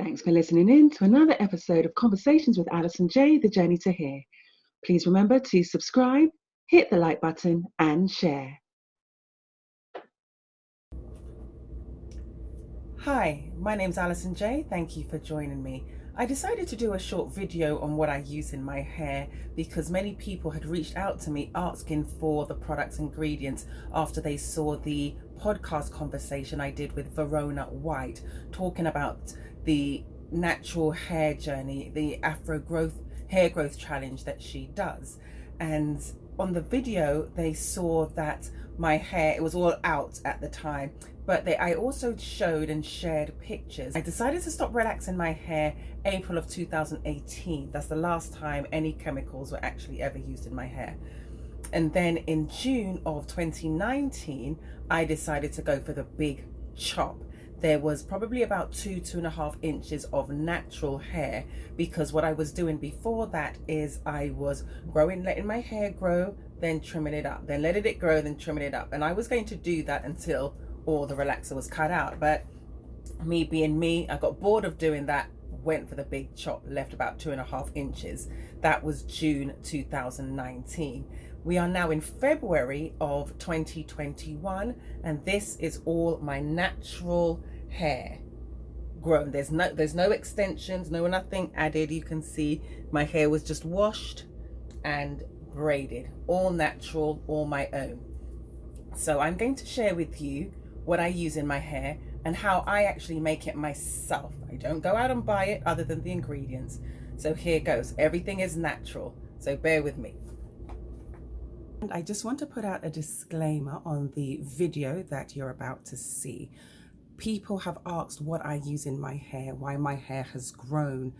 Thanks for listening in to another episode of Conversations with Alison Jaye, The Journey to Here. Please remember to subscribe, hit the like button and share. Hi, my name's Alison Jaye. Thank you for joining me. I decided to do a short video on what I use in my hair because many people had reached out to me asking for the product's ingredients after they saw the podcast conversation I did with Verona White talking about the natural hair journey, the hair growth challenge that she does. And on the video they saw that my hair, it was all out at the time, but I also showed and shared pictures. I decided to stop relaxing my hair April of 2018. That's the last time any chemicals were actually ever used in my hair. And then in June of 2019, I decided to go for the big chop. There was probably about 2.5 inches of natural hair, because what I was doing before that is I was letting my hair grow, then trimming it up, then letting it grow, then trimming it up. And I was going to do that until all the relaxer was cut out. But me being me, I got bored of doing that, went for the big chop, left about 2.5 inches. That was June 2019. We are now in February of 2021, and this is all my natural hair grown. There's no extensions, nothing added. You can see my hair was just washed and braided, all natural, all my own. So I'm going to share with you what I use in my hair and how I actually make it myself. I don't go out and buy it other than the ingredients. So here goes. Everything is natural, so bear with me. And I just want to put out a disclaimer on the video that you're about to see. People have asked what I use in my hair, why my hair has grown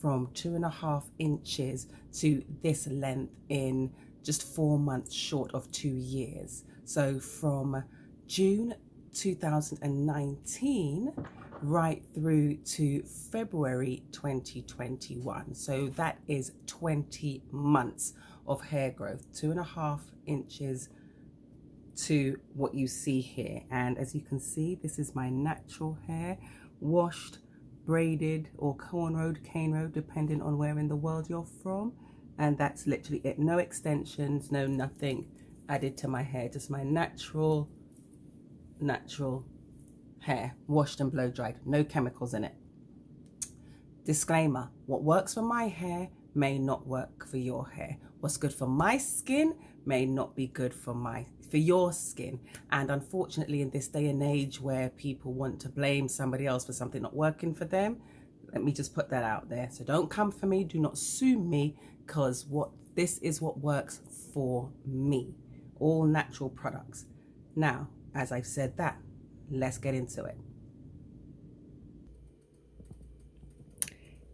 from 2.5 inches to this length in just 4 months short of 2 years. So from June 2019 right through to February 2021. So that is 20 months of hair growth, 2.5 inches to what you see here. And as you can see, this is my natural hair, washed, braided, or cornrowed, cane rowed, depending on where in the world you're from. And that's literally it. No extensions, no nothing added to my hair, just my natural hair, washed and blow dried, no chemicals in it. Disclaimer: what works for my hair may not work for your hair. What's good for my skin may not be good for your skin. And unfortunately, in this day and age where people want to blame somebody else for something not working for them, let me just put that out there. So don't come for me, do not sue me, because this is what works for me. All natural products. Now, as I've said that, let's get into it.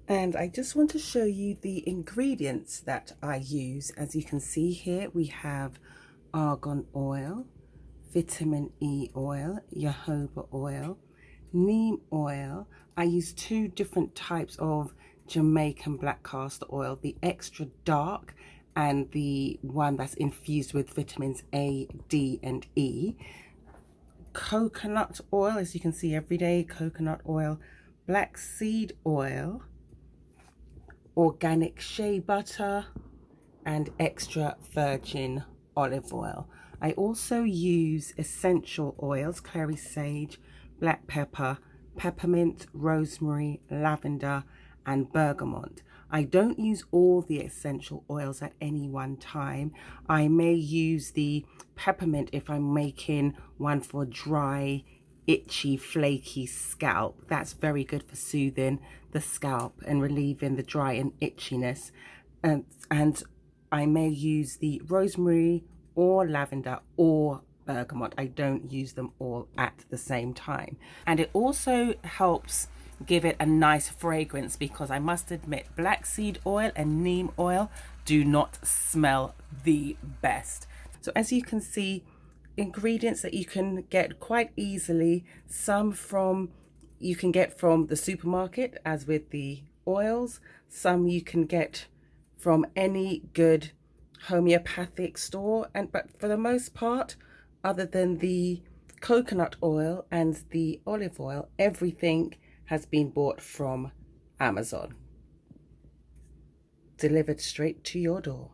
And I just want to show you the ingredients that I use. As you can see here, we have argan oil, vitamin E oil, jojoba oil, neem oil. I use 2 different types of Jamaican black castor oil, the extra dark and the one that's infused with vitamins A, D and E. Coconut oil, as you can see, everyday coconut oil, black seed oil, organic shea butter, and extra virgin olive oil. I also use essential oils, Clary Sage, black pepper, peppermint, rosemary, lavender, and bergamot. I don't use all the essential oils at any one time. I may use the peppermint if I'm making one for dry, itchy, flaky scalp. That's very good for soothing the scalp and relieving the dry and itchiness. And I may use the rosemary or lavender or bergamot. I don't use them all at the same time. And it also helps give it a nice fragrance, because I must admit, black seed oil and neem oil do not smell the best. So as you can see, ingredients that you can get quite easily, some you can get from the supermarket, as with the oils, some you can get from any good homeopathic store, but for the most part, other than the coconut oil and the olive oil, everything has been bought from Amazon, delivered straight to your door.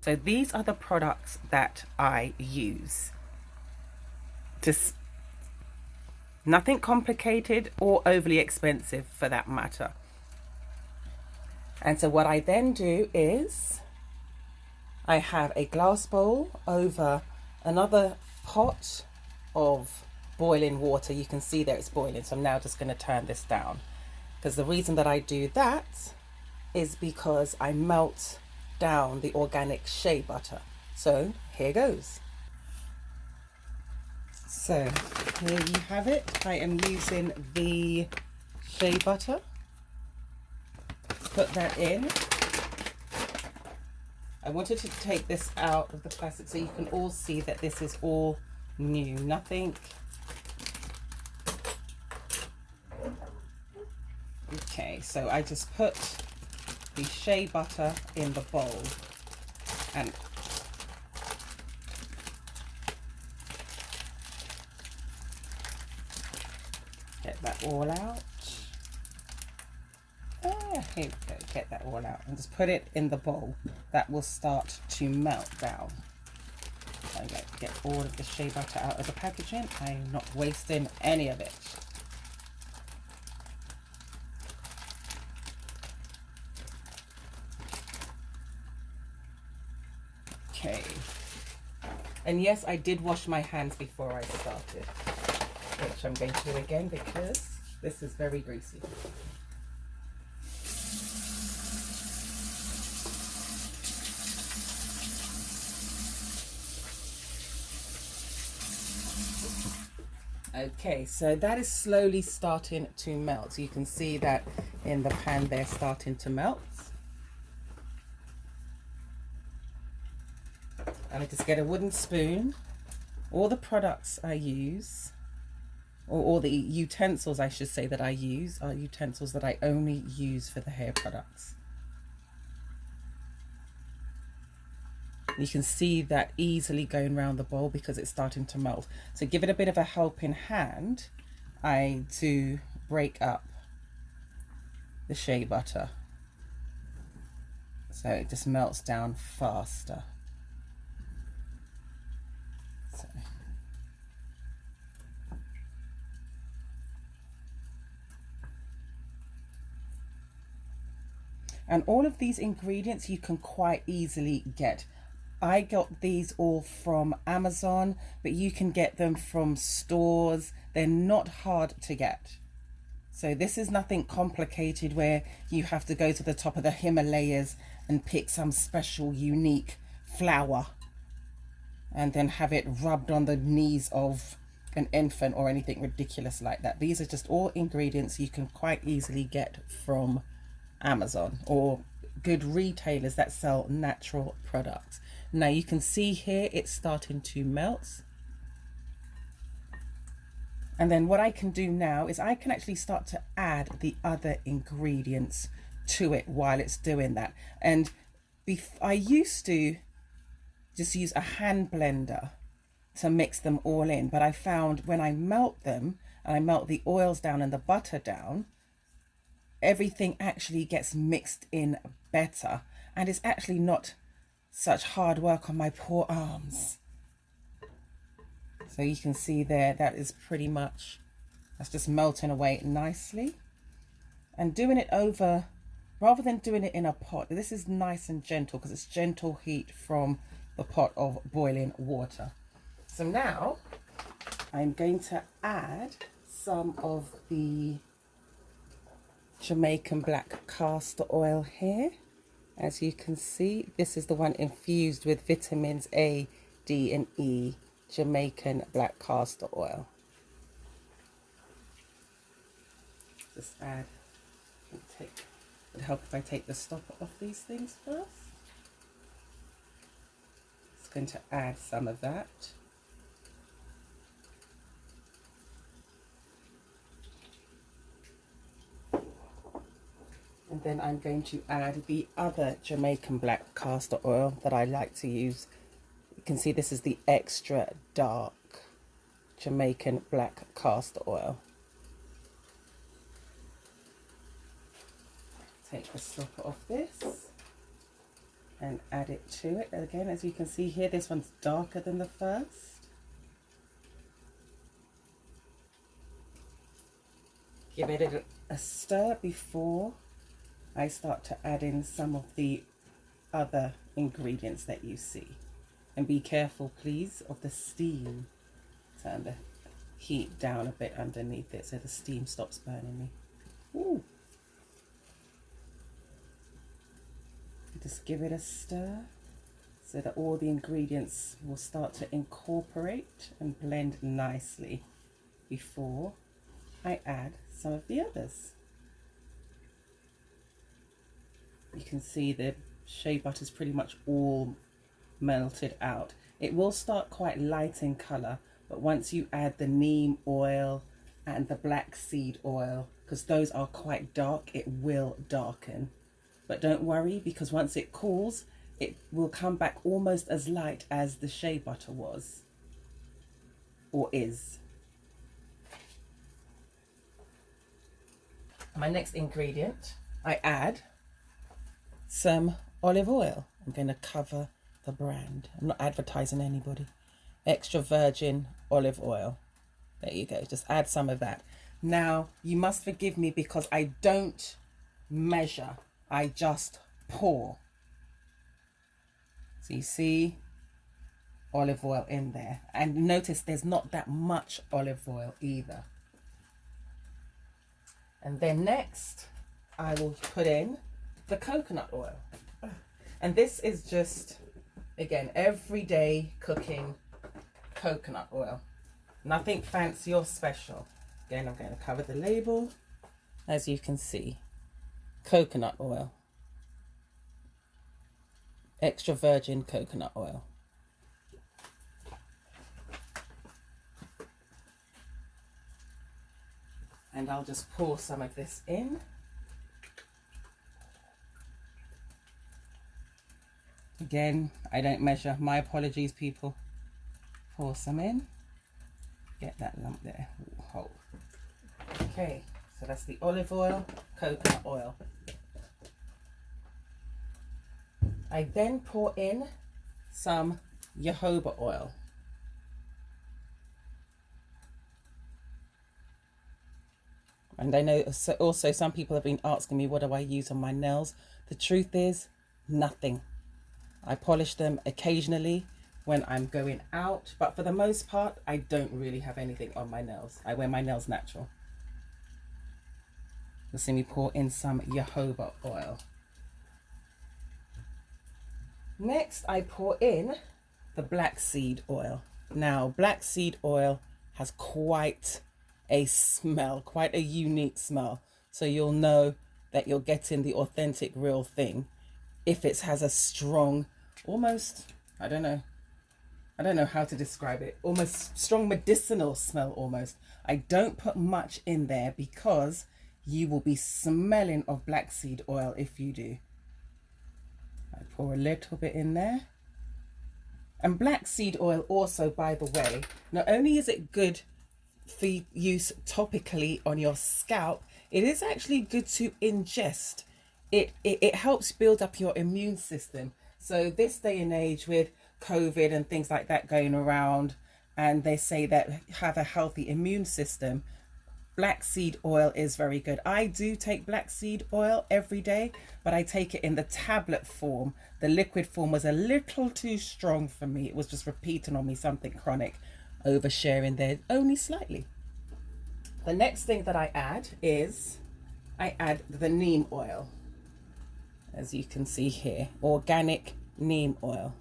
So these are the products that I use. Just nothing complicated or overly expensive for that matter. And so what I then do is I have a glass bowl over another pot of boiling water. You can see there it's boiling. So I'm now just going to turn this down, because the reason that I do that is because I melt down the organic shea butter. So here goes. So here you have it. I am using the shea butter. Put that in. I wanted to take this out of the plastic so you can all see that this is all new, nothing. Okay, so I just put the shea butter in the bowl and get that all out. Here we go, get that all out and just put it in the bowl. That will start to melt down. I'm going to get all of the shea butter out of the packaging. I'm not wasting any of it. Okay. And yes, I did wash my hands before I started, which I'm going to do again because this is very greasy. Okay, so that is slowly starting to melt. So you can see that in the pan they're starting to melt. And I just get a wooden spoon. All the products I use, or all the utensils I should say that I use, are utensils that I only use for the hair products. You can see that easily going around the bowl because it's starting to melt. So give it a bit of a helping hand. I do break up the shea butter so it just melts down faster. So. And all of these ingredients you can quite easily get. I got these all from Amazon, but you can get them from stores. They're not hard to get. So this is nothing complicated where you have to go to the top of the Himalayas and pick some special unique flower and then have it rubbed on the knees of an infant or anything ridiculous like that. These are just all ingredients you can quite easily get from Amazon or good retailers that sell natural products. Now you can see here it's starting to melt. And then what I can do now is I can actually start to add the other ingredients to it while it's doing that. And I used to just use a hand blender to mix them all in, but I found when I melt them and I melt the oils down and the butter down, everything actually gets mixed in better, and it's actually not such hard work on my poor arms. So you can see there, that is pretty much, that's just melting away nicely. And doing it over, rather than doing it in a pot, this is nice and gentle because it's gentle heat from the pot of boiling water. So now I'm going to add some of the Jamaican black castor oil here. As you can see, this is the one infused with vitamins A, D and E, Jamaican black castor oil. Just add, it'd help if I take the stopper off these things first. Just going to add some of that. And then I'm going to add the other Jamaican black castor oil that I like to use. You can see this is the extra dark Jamaican black castor oil. take the stopper off this and add it to it. Again, as you can see here, this one's darker than the first. Give it a stir before I start to add in some of the other ingredients that you see. And be careful, please, of the steam. Turn the heat down a bit underneath it so the steam stops burning me. Ooh. Just give it a stir so that all the ingredients will start to incorporate and blend nicely before I add some of the others. You can see the shea butter is pretty much all melted out. It will start quite light in colour, but once you add the neem oil and the black seed oil, because those are quite dark, it will darken. But don't worry, because once it cools, it will come back almost as light as the shea butter was, or is. My next ingredient, I add some olive oil. I'm going to cover the brand. I'm not advertising anybody. Extra virgin olive oil. There you go. Just add some of that. Now, you must forgive me because I don't measure. I just pour. So you see olive oil in there. And notice there's not that much olive oil either. And then next, I will put in the coconut oil. And this is just, again, everyday cooking coconut oil. Nothing fancy or special. Again, I'm going to cover the label. As you can see, coconut oil. Extra virgin coconut oil. And I'll just pour some of this in. Again, I don't measure. My apologies, people. Pour some in. Get that lump there. Ooh, hold. Okay, so that's the olive oil, coconut oil. I then pour in some jojoba oil. And I know also some people have been asking me, what do I use on my nails? The truth is, nothing. I polish them occasionally when I'm going out, but for the most part, I don't really have anything on my nails. I wear my nails natural. You'll see me pour in some jojoba oil. Next, I pour in the black seed oil. Now, black seed oil has quite a smell, quite a unique smell. So you'll know that you're getting the authentic real thing if it has a strong, almost, I don't know how to describe it, almost strong medicinal smell almost. I don't put much in there because you will be smelling of black seed oil if you do. I pour a little bit in there. And black seed oil also, by the way, not only is it good for use topically on your scalp, it is actually good to ingest. It helps build up your immune system. So this day and age with COVID and things like that going around, and they say that have a healthy immune system, black seed oil is very good. I do take black seed oil every day, but I take it in the tablet form. The liquid form was a little too strong for me. It was just repeating on me something chronic. Oversharing there only slightly. The next thing that I add is I add the neem oil. As you can see here, organic neem oil.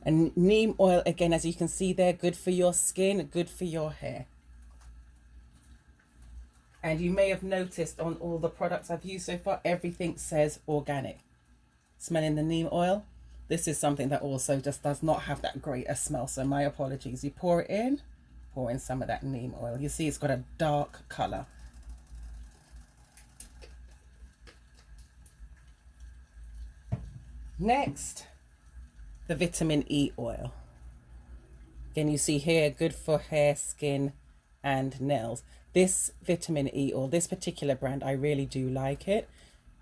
And neem oil, again, as you can see there, good for your skin, good for your hair. And you may have noticed on all the products I've used so far, everything says organic. Smelling the neem oil? This is something that also just does not have that great a smell, so my apologies. You pour it in, pour in some of that neem oil. You see it's got a dark colour. Next, the vitamin E oil. Again, you see here, good for hair, skin, and nails. This vitamin E oil, this particular brand, I really do like it.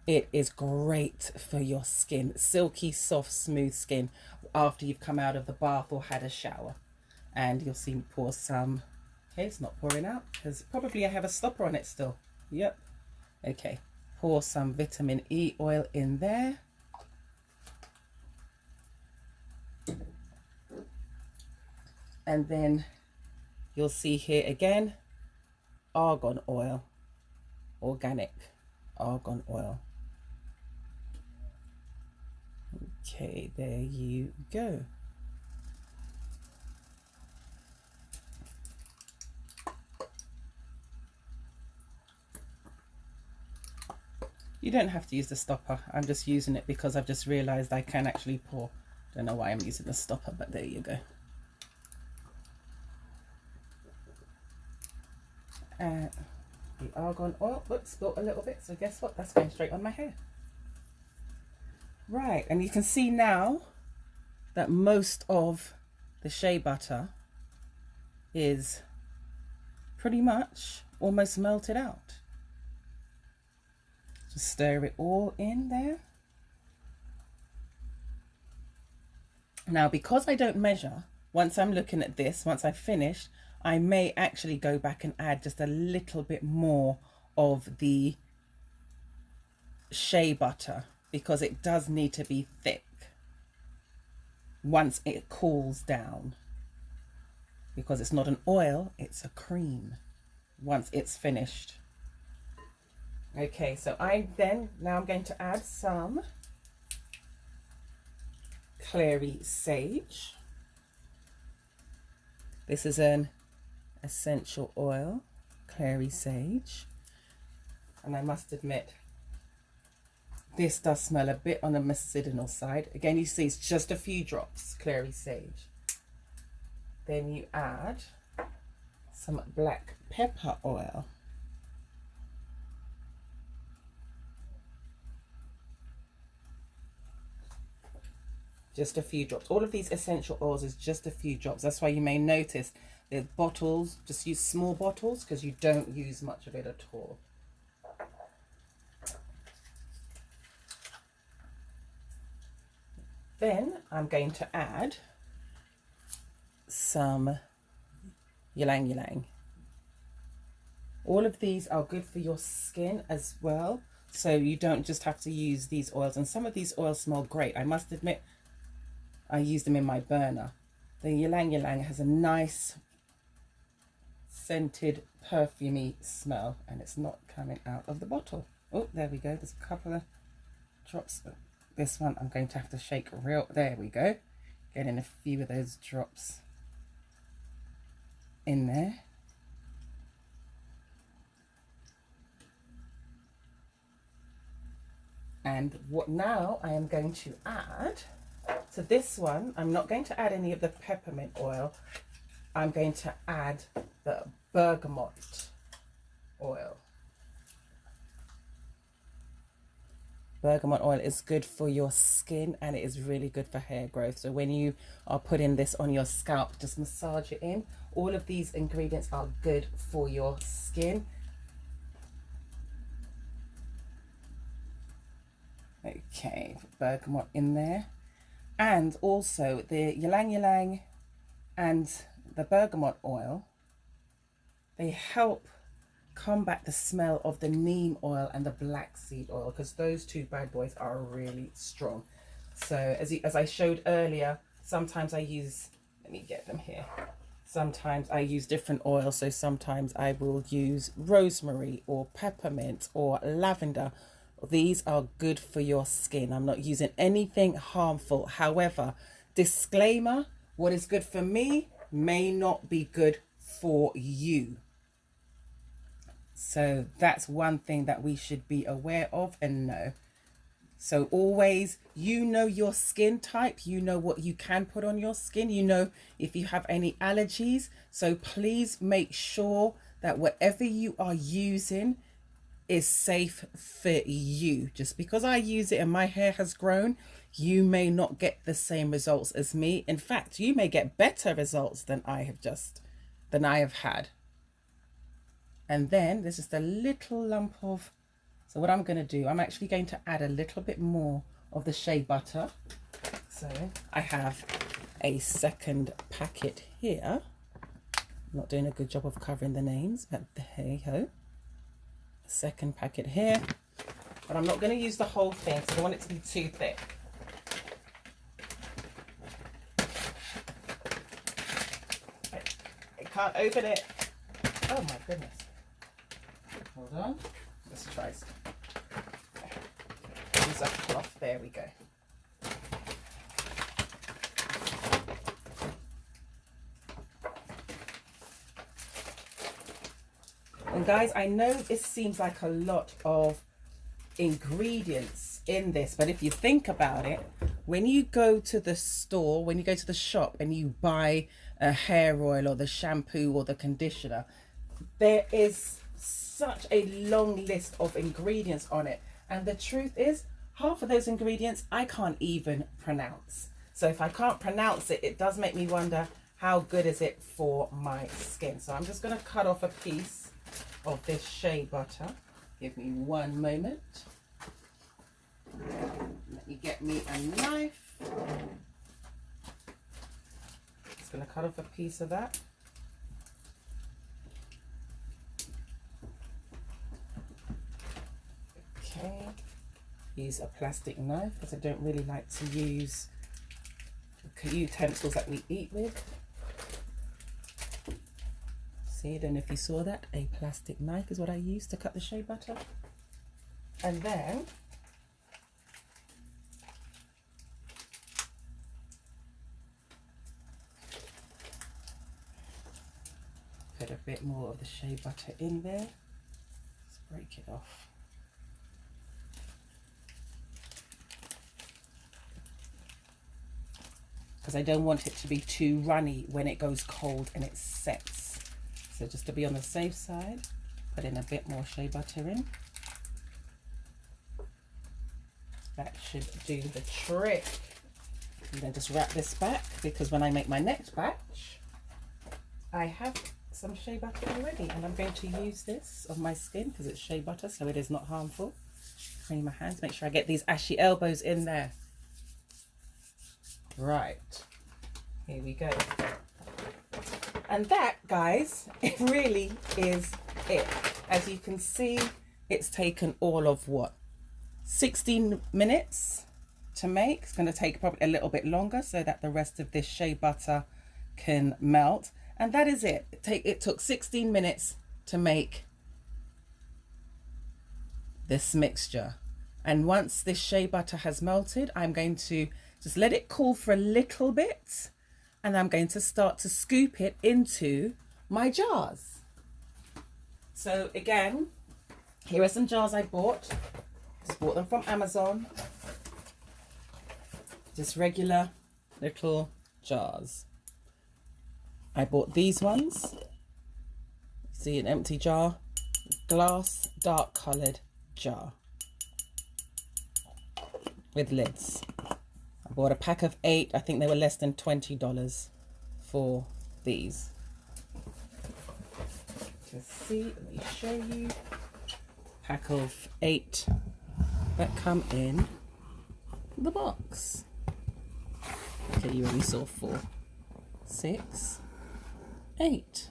It is great for your skin, silky, soft, smooth skin after you've come out of the bath or had a shower. And you'll see me pour some. Okay, it's not pouring out because probably I have a stopper on it still. Yep. Okay, pour some vitamin E oil in there. And then you'll see here again, argan oil, organic argan oil. Okay, there you go. You don't have to use the stopper. I'm just using it because I've just realized I can actually pour. Don't know why I'm using the stopper, but there you go. And the argan oil, oops, spilled a little bit. So guess what? That's going straight on my hair. Right, and you can see now that most of the shea butter is pretty much almost melted out. Just stir it all in there. Now, because I don't measure, once I'm looking at this, once I've finished, I may actually go back and add just a little bit more of the shea butter because it does need to be thick once it cools down, because it's not an oil, it's a cream once it's finished. Okay, so now I'm going to add some Clary Sage. This is an essential oil, Clary Sage, and I must admit this does smell a bit on the medicinal side. Again, you see it's just a few drops, Clary Sage. Then you add some black pepper oil. Just a few drops. All of these essential oils is just a few drops. That's why you may notice the bottles, just use small bottles because you don't use much of it at all. Then I'm going to add some ylang ylang. All of these are good for your skin as well, so you don't just have to use these oils. And some of these oils smell great. I must admit, I use them in my burner. The ylang ylang has a nice scented, perfumey smell, and it's not coming out of the bottle. Oh, there we go. There's a couple of drops. This one I'm going to have to shake real. There we go. Getting a few of those drops in there. And what now I am going to add to this one, I'm not going to add any of the peppermint oil. I'm going to add the bergamot oil. Bergamot oil is good for your skin and it is really good for hair growth. So when you are putting this on your scalp, just massage it in. All of these ingredients are good for your skin. Okay, bergamot in there. And also the ylang ylang and the bergamot oil, they help combat the smell of the neem oil and the black seed oil, because those two bad boys are really strong. So as I showed earlier, sometimes I use, let me get them here. Sometimes I use different oils. So sometimes I will use rosemary or peppermint or lavender. These are good for your skin. I'm not using anything harmful. However, disclaimer, what is good for me may not be good for you. So that's one thing that we should be aware of and know. So always, you know your skin type, you know what you can put on your skin, you know if you have any allergies. So please make sure that whatever you are using is safe for you. Just because I use it and my hair has grown, you may not get the same results as me. In fact, you may get better results than I have had. And then there's just a little lump of, so what I'm going to do, I'm actually going to add a little bit more of the shea butter. So I have a second packet here. I'm not doing a good job of covering the names, but hey ho. Second packet here, but I'm not going to use the whole thing because I don't want it to be too thick. I can't open it. Oh my goodness. Hold on. Let's try some. Use a cloth. There we go. And guys, I know this seems like a lot of ingredients in this, but if you think about it, when you go to the store, when you go to the shop and you buy a hair oil or the shampoo or the conditioner, there is such a long list of ingredients on it. And the truth is, half of those ingredients I can't even pronounce. So if I can't pronounce it, it does make me wonder, how good is it for my skin? So I'm just going to cut off a piece of this shea butter. Give me one moment. Let me get me a knife. Just going to cut off a piece of that. Okay. Use a plastic knife because I don't really like to use utensils that we eat with. See, I don't know if you saw that. A plastic knife is what I use to cut the shea butter. And then put a bit more of the shea butter in there. Let's break it off. Because I don't want it to be too runny when it goes cold and it sets. So just to be on the safe side, put in a bit more shea butter in. That should do the trick. And then just wrap this back, because when I make my next batch, I have some shea butter already, and I'm going to use this on my skin because it's shea butter, so it is not harmful. Clean my hands, make sure I get these ashy elbows in there. Right, here we go. And that, guys, it really is it. As you can see, it's taken all of what? 16 minutes to make. It's going to take probably a little bit longer so that the rest of this shea butter can melt. And that is it. It took 16 minutes to make this mixture. And once this shea butter has melted, I'm going to just let it cool for a little bit. And I'm going to start to scoop it into my jars. So again, here are some jars I bought. Just bought them from Amazon. Just regular little jars. I bought these ones. See, an empty jar, glass, dark coloured jar with lids. I bought a pack of 8. I think they were less than $20 for these. Just see, let me show you. Pack of 8 that come in the box. Okay, you already saw 4, 6, 8.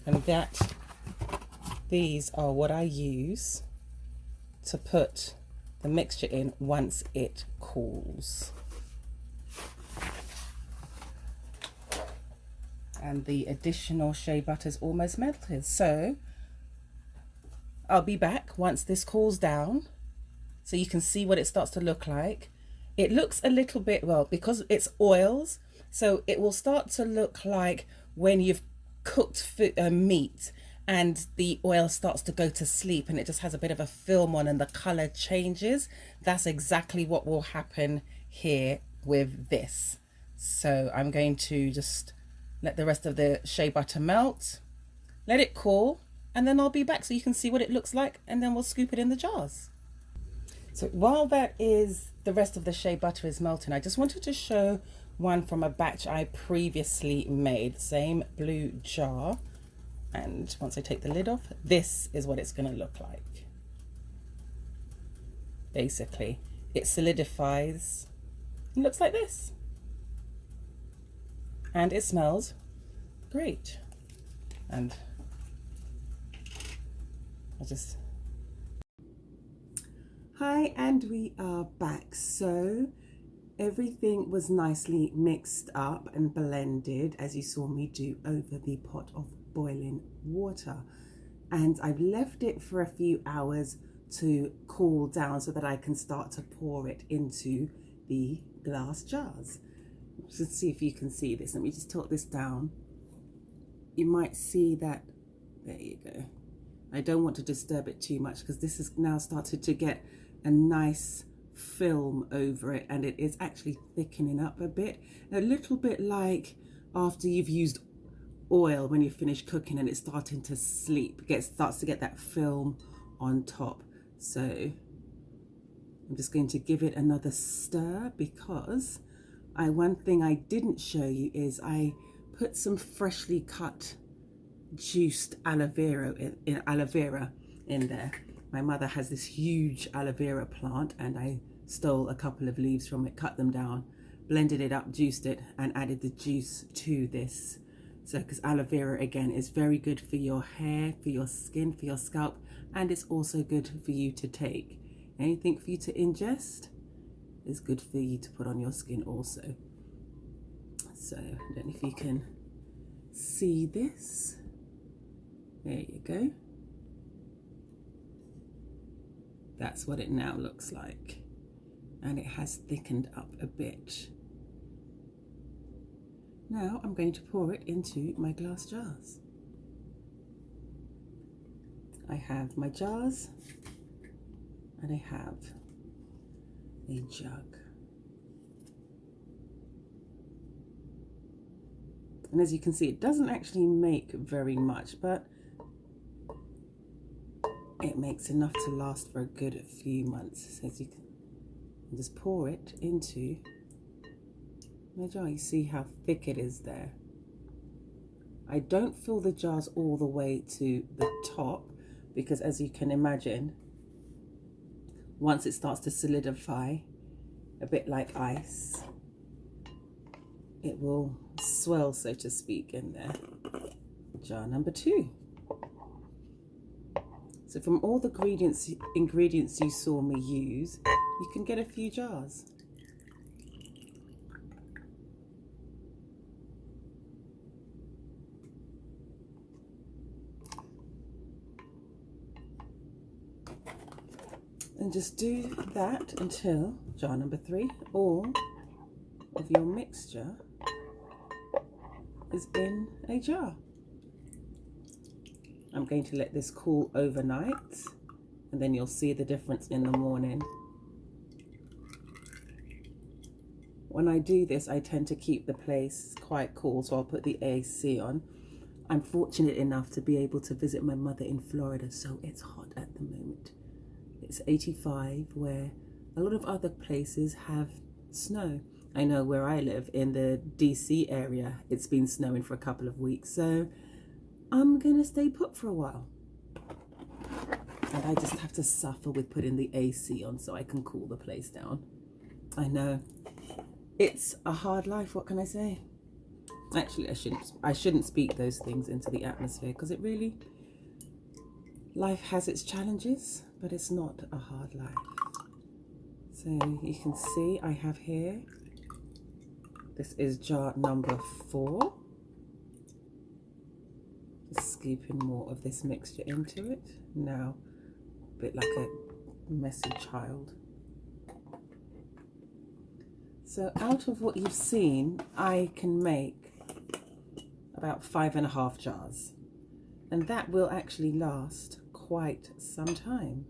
And these are what I use to put the mixture in once it cools. And the additional shea butter is almost melted. So I'll be back once this cools down so you can see what it starts to look like. It looks a little bit, well, because it's oils, so it will start to look like when you've cooked meat and the oil starts to go to sleep and it just has a bit of a film on and the color changes. That's exactly what will happen here with this. So I'm going to just let the rest of the shea butter melt, let it cool, and then I'll be back so you can see what it looks like, and then we'll scoop it in the jars. So while the rest of the shea butter is melting, I just wanted to show one from a batch I previously made, same blue jar. And once I take the lid off, this is what it's going to look like. Basically, it solidifies. It looks like this. And it smells great. And Hi, and we are back. So everything was nicely mixed up and blended, as you saw me do over the pot of boiling water. And I've left it for a few hours to cool down so that I can start to pour it into the glass jars. Let's see if you can see this. Let me just tilt this down. You might see that, there you go. I don't want to disturb it too much because this has now started to get a nice film over it, and it is actually thickening up a bit. A little bit like after you've used oil when you finish cooking and it's starting to sleep. Starts to get that film on top. So I'm just going to give it another stir because one thing I didn't show you is I put some freshly cut juiced aloe vera in there. My mother has this huge aloe vera plant and I stole a couple of leaves from it, cut them down, blended it up, juiced it, and added the juice to this. So because aloe vera again is very good for your hair, for your skin, for your scalp, and it's also good for you to take. Anything for you to ingest is good for you to put on your skin also. So I don't know if you can see this. There you go. That's what it now looks like. And it has thickened up a bit. Now I'm going to pour it into my glass jars. I have my jars and I have a jug. And as you can see, it doesn't actually make very much, but it makes enough to last for a good few months. So as you can just pour it into my jar. You see how thick it is there. I don't fill the jars all the way to the top because, as you can imagine, once it starts to solidify, a bit like ice, it will swell, so to speak, in there. Jar number 2. So from all the ingredients you saw me use, you can get a few jars. And just do that until jar number 3, all of your mixture is in a jar. I'm going to let this cool overnight and then you'll see the difference in the morning. When I do this, I tend to keep the place quite cool, so I'll put the AC on. I'm fortunate enough to be able to visit my mother in Florida, so it's hot at the moment. It's 85, where a lot of other places have snow. I know where I live in the DC area, it's been snowing for a couple of weeks, so I'm gonna stay put for a while. And I just have to suffer with putting the AC on so I can cool the place down. I know, it's a hard life, what can I say? Actually, I shouldn't speak those things into the atmosphere because it really, life has its challenges, but it's not a hard life. So you can see I have here, this is jar number 4. Just scooping more of this mixture into it. Now, a bit like a messy child. So out of what you've seen, I can make about 5.5 jars. And that will actually last quite some time.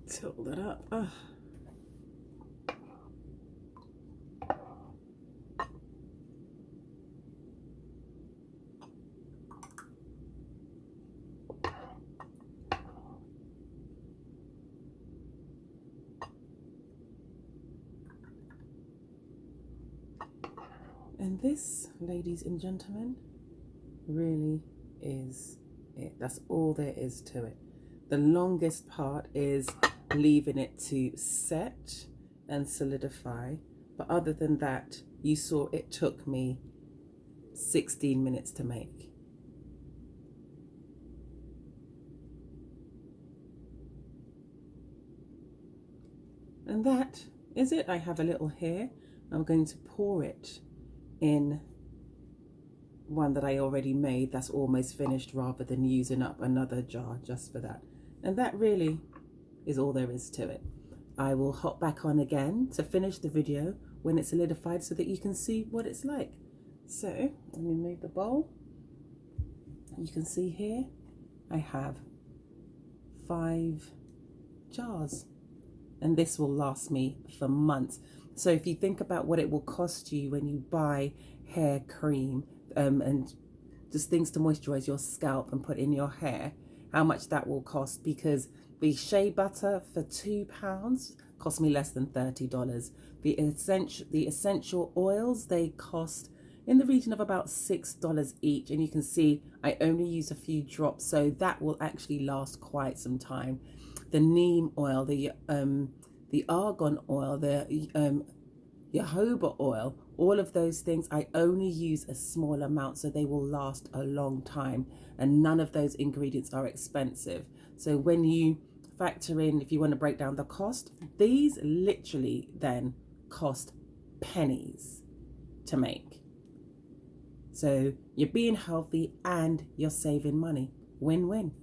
Tilt that up. Oh. And this, ladies and gentlemen, really is it. That's all there is to it. The longest part is leaving it to set and solidify. But other than that, you saw it took me 16 minutes to make. And that is it. I have a little here. I'm going to pour it in one that I already made that's almost finished, rather than using up another jar just for that. And that really is all there is to it. I will hop back on again to finish the video when it's solidified so that you can see what it's like. So let me move the bowl. You can see here I have 5 jars, and this will last me for months. So if you think about what it will cost you when you buy hair cream and just things to moisturize your scalp and put in your hair, how much that will cost, because the shea butter for £2 cost me less than $30. The essential oils, they cost in the region of about $6 each, and you can see I only use a few drops, so that will actually last quite some time. The neem oil, the argan oil, the jojoba oil, all of those things I only use a small amount, so they will last a long time, and none of those ingredients are expensive. So when you factor in, if you want to break down the cost, these literally then cost pennies to make. So you're being healthy and you're saving money. Win-win.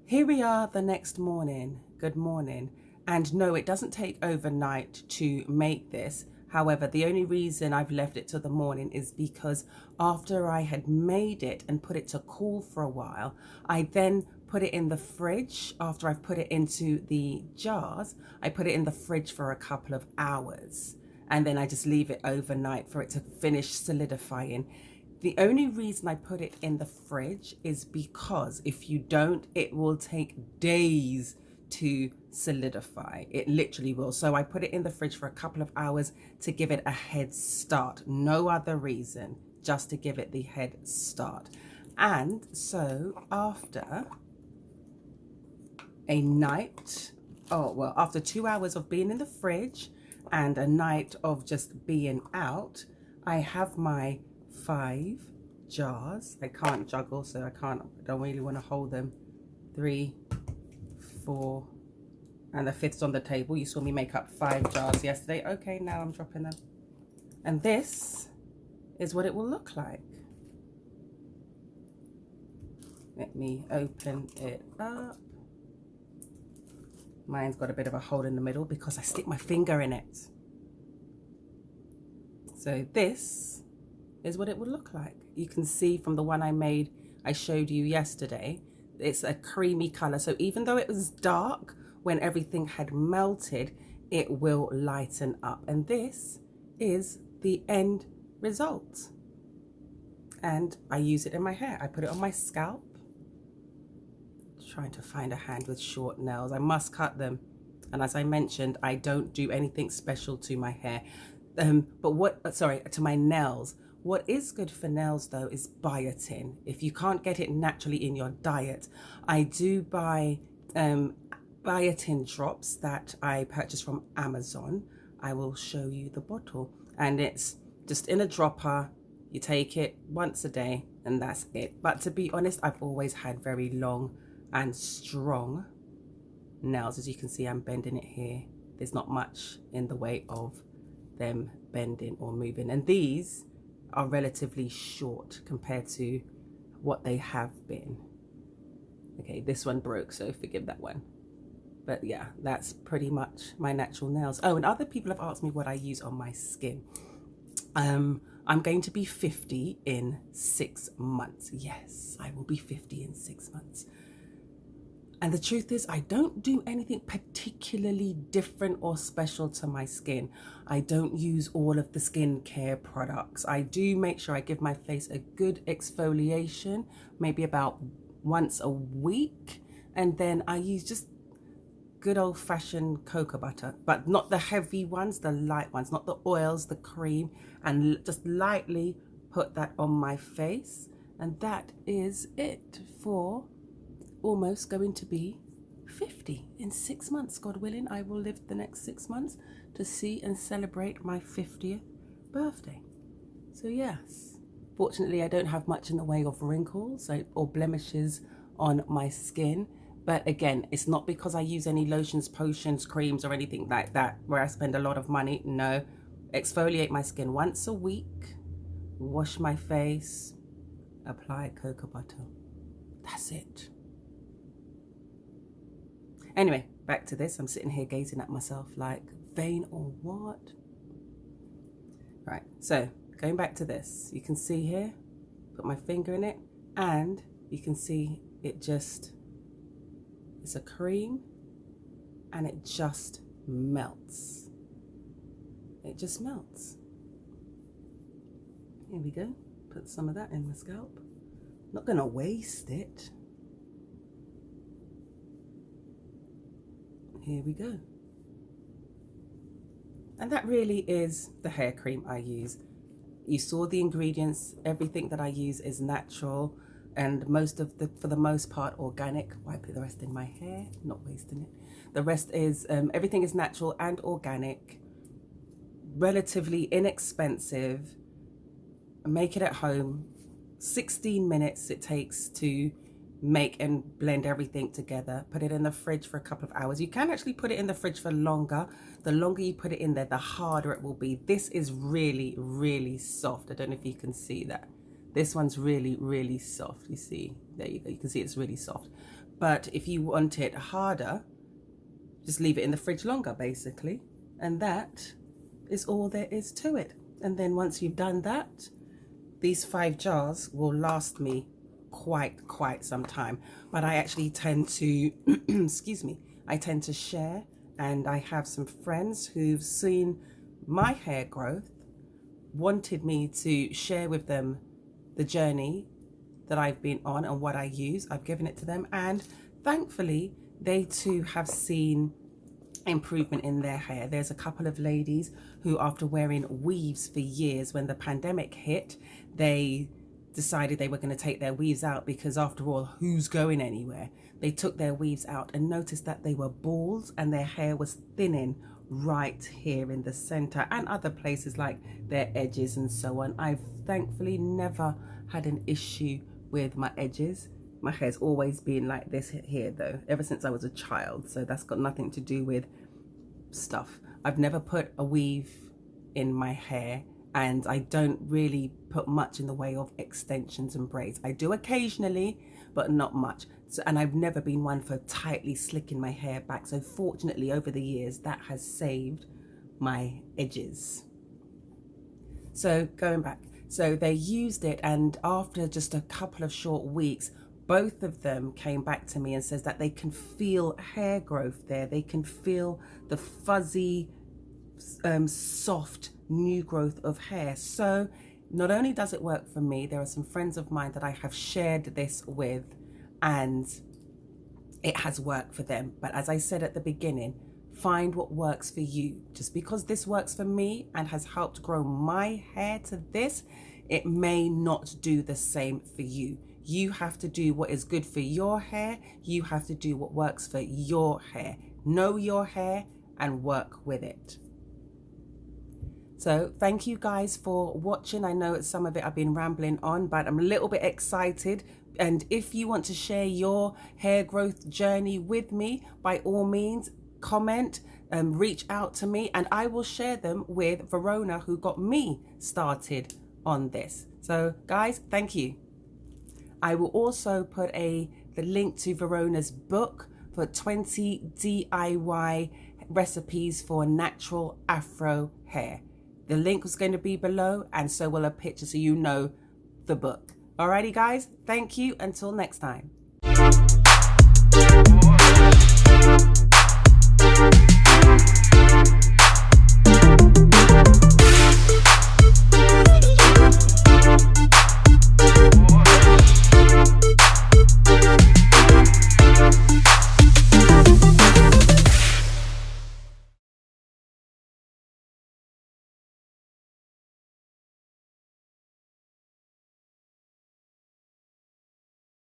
Here we are the next morning. Good morning. And no, it doesn't take overnight to make this. However, the only reason I've left it till the morning is because after I had made it and put it to cool for a while, I then put it in the fridge. After I've put it into the jars, I put it in the fridge for a couple of hours. And then I just leave it overnight for it to finish solidifying. The only reason I put it in the fridge is because if you don't, it will take days to solidify. It literally will. So I put it in the fridge for a couple of hours to give it a head start. No other reason, just to give it the head start. And so after a night, after 2 hours of being in the fridge and a night of just being out, I have my 5 jars. I can't juggle, so I don't really want to hold them. 3, 4, and the 5th's on the table. You saw me make up 5 jars yesterday. Okay, now I'm dropping them. And this is what it will look like. Let me open it up. Mine's got a bit of a hole in the middle because I stick my finger in it. So this is what it would look like. You can see from the one I showed you yesterday, it's a creamy color. So even though it was dark when everything had melted, it will lighten up. And this is the end result. And I use it in my hair. I put it on my scalp. Trying to find a hand with short nails. I must cut them. And as I mentioned, I don't do anything special to my hair. To my nails. What is good for nails though is biotin. If you can't get it naturally in your diet, I do buy biotin drops that I purchased from Amazon. I will show you the bottle, and it's just in a dropper. You take it once a day and that's it. But to be honest, I've always had very long and strong nails. As you can see, I'm bending it here. There's not much in the way of them bending or moving, and these are relatively short compared to what they have been. Okay, this one broke, so forgive that one. But yeah, that's pretty much my natural nails. Oh, and other people have asked me what I use on my skin. I'm going to be 50 in 6 months. Yes, I will be 50 in 6 months. And the truth is, I don't do anything particularly different or special to my skin. I don't use all of the skincare products. I do make sure I give my face a good exfoliation, maybe about once a week. And then I use just good old-fashioned cocoa butter, but not the heavy ones, the light ones, not the oils, the cream, and just lightly put that on my face. And that is it for almost going to be 50 in 6 months. God willing, I will live the next 6 months to see and celebrate my 50th birthday. So yes, fortunately I don't have much in the way of wrinkles or blemishes on my skin. But again, it's not because I use any lotions, potions, creams or anything like that where I spend a lot of money. No, exfoliate my skin once a week, wash my face, apply cocoa butter. That's it. Anyway, back to this. I'm sitting here gazing at myself like, vain or what? Right, so going back to this, you can see here, put my finger in it, and you can see it just, it's a cream, and it just melts. It just melts. Here we go. Put some of that in my scalp. Not gonna waste it. Here we go. And that really is the hair cream I use. You saw the ingredients. Everything that I use is natural, and for the most part, organic. Wipe the rest in my hair, not wasting it. The rest is, everything is natural and organic, relatively inexpensive. Make it at home. 16 minutes it takes to make and blend everything together. Put it in the fridge for a couple of hours. You can actually put it in the fridge for longer. The longer you put it in there, the harder it will be. This is really, really soft. I don't know if you can see that. This one's really, really soft. You see, there you go. You can see it's really soft. But if you want it harder, just leave it in the fridge longer, basically. And that is all there is to it. And then once you've done that, these 5 jars will last me quite some time. But I actually tend to excuse me, I tend to share, and I have some friends who've seen my hair growth, wanted me to share with them the journey that I've been on and what I use. I've given it to them, and thankfully they too have seen improvement in their hair. There's a couple of ladies who, after wearing weaves for years, when the pandemic hit, they decided they were going to take their weaves out because, after all, who's going anywhere? They took their weaves out and noticed that they were bald and their hair was thinning right here in the center and other places like their edges and so on. I've thankfully never had an issue with my edges. My hair's always been like this here though, ever since I was a child, so that's got nothing to do with stuff. I've never put a weave in my hair, and I don't really put much in the way of extensions and braids. I do occasionally, but not much. So, and I've never been one for tightly slicking my hair back. So fortunately, over the years, that has saved my edges. So going back, so they used it, and after just a couple of short weeks, both of them came back to me and says that they can feel hair growth there. They can feel the fuzzy, soft new growth of hair. So not only does it work for me, there are some friends of mine that I have shared this with, and it has worked for them. But as I said at the beginning, find what works for you. Just because this works for me and has helped grow my hair to this, it may not do the same for you. You have to do what is good for your hair. You have to do what works for your hair. Know your hair and work with it. So thank you guys for watching. I know some of it I've been rambling on, but I'm a little bit excited. And if you want to share your hair growth journey with me, by all means, comment and reach out to me, and I will share them with Verona, who got me started on this. So guys, thank you. I will also put the link to Verona's book for 20 DIY recipes for natural Afro hair. The link was going to be below, and so will a picture, so you know the book. Alrighty guys, thank you. Until next time.